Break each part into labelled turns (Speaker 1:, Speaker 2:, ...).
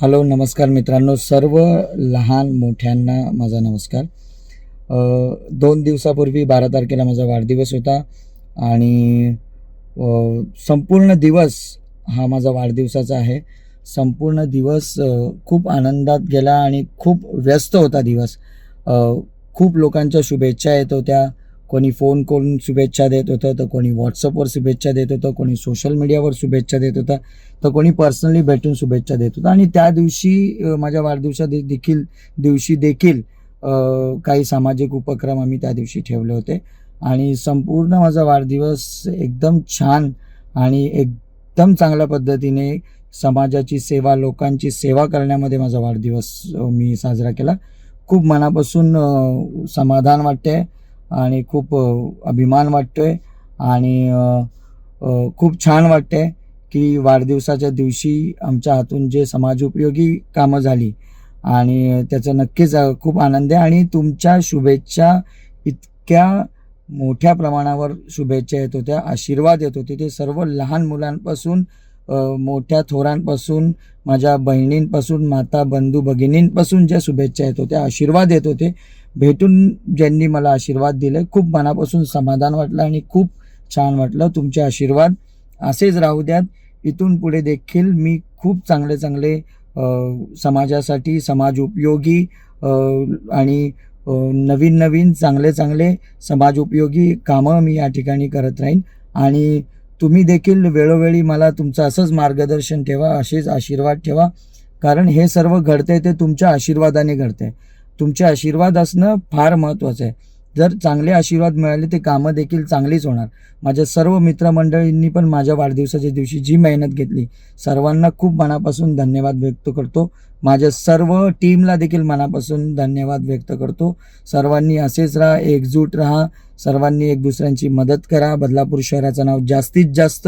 Speaker 1: Hello नमस्कार मित्रांनो, सर्व लहान मोठ्यांना माझा नमस्कार। 2 दिवसापूर्वी 12 तारखेला माझा वाढदिवस होता आणि संपूर्ण दिवस हा माझा वाढदिवसाचा आहे। संपूर्ण दिवस खूप आनंदात गेला आणि खूप व्यस्त होता दिवस। खूप लोकांच्या शुभेच्छा येत होत्या। कोणी फोन करून शुभेच्छा देत होतं, तर कोणी व्हॉट्सअपवर शुभेच्छा देत होतं, कोणी सोशल मीडियावर शुभेच्छा देत होतं, तर कोणी पर्सनली भेटून शुभेच्छा देत होतं। आणि त्या दिवशी माझ्या दिवशी देखील काही सामाजिक उपक्रम आम्ही त्या दिवशी ठेवले होते आणि संपूर्ण माझा वाढदिवस एकदम छान आणि एकदम चांगल्या पद्धतीने समाजाची सेवा, लोकांची सेवा करण्यामध्ये माझा वाढदिवस मी साजरा केला। खूप मनापासून समाधान वाटते आणि खूप अभिमान वाटतोय आणि खूप छान वाटते की वाढदिवसाच्या दिवशी आमच्या हातून जे समाजोपयोगी कामं झाली आणि त्याचा नक्कीच खूप आनंद आहे। आणि तुमच्या शुभेच्छा इतक्या मोठ्या प्रमाणावर शुभेच्छा येत होत्या, आशीर्वाद येत होते, ते सर्व लहान मुलांपासून मोठ्या थोरांपासून, माझ्या बहिणींपासून, माता बंधू भगिनींपासून ज्या शुभेच्छा येत होत्या, आशीर्वाद येत होते, भेटून ज्यांनी मला आशीर्वाद दिले, खूप मनापासून समाधान वाटलं आणि खूप छान वाटलं। तुमचे आशीर्वाद असेच राहू द्यात। इथून पुढे देखील मी खूप चांगले चांगले समाजासाठी समाज उपयोगी आणि नवीन नवीन चांगले चांगले समाज उपयोगी कामं मी या ठिकाणी करत राहीन आणि तुम्ही देखील वेळोवेळी मला तुमचं असंच मार्गदर्शन ठेवा, असेच आशीर्वाद ठेवा, कारण हे सर्व घडतंय ते तुमच्या आशीर्वादाने घडतंय। तुमचे आशीर्वाद असणं फार महत्त्वाचं आहे। जर चांगले आशीर्वाद मिळाले ते कामं देखील चांगलीच होणार। माझ्या सर्व मित्रमंडळींनी पण माझ्या वाढदिवसाच्या दिवशी जी मेहनत घेतली, सर्वांना खूप मनापासून धन्यवाद व्यक्त करतो। माझ्या सर्व टीमला देखील मनापासून धन्यवाद व्यक्त करतो। सर्वांनी असेच राहा, एकजूट राहा, सर्वांनी एक दुसऱ्यांची मदत करा। बदलापूर शहराचं नाव जास्तीत जास्त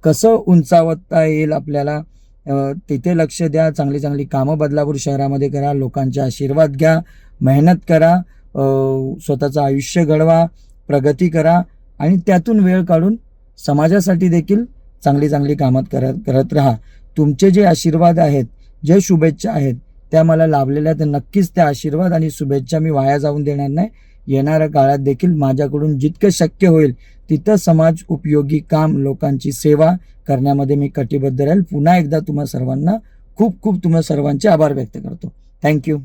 Speaker 1: कसं उंचावता येईल आपल्याला तिथे लक्ष द्या। चांगली चांगली कामं बदलापूर शहरामध्ये करा, लोकांचे आशीर्वाद घ्या, मेहनत करा, स्वतःचं आयुष्य घडवा, प्रगती करा आणि त्यातून वेळ काढून समाजासाठी देखील चांगली चांगली कामं करत राहा। तुमचे जे आशीर्वाद आहेत, जे शुभेच्छा आहेत, त्या मला लाभलेल्या, तर नक्कीच त्या आशीर्वाद आणि शुभेच्छा मी वाया जाऊन देणार नाही। येणाऱ्या काळात देखील माझ्याकडून जितकं शक्य होईल तिथं समाज उपयोगी काम, लोकांची सेवा करण्यामध्ये मी कटिबद्ध राहील। पुन्हा एकदा तुम्हा सर्वांना खूप खूप तुम्हा सर्वांचे आभार व्यक्त करतो। थँक्यू।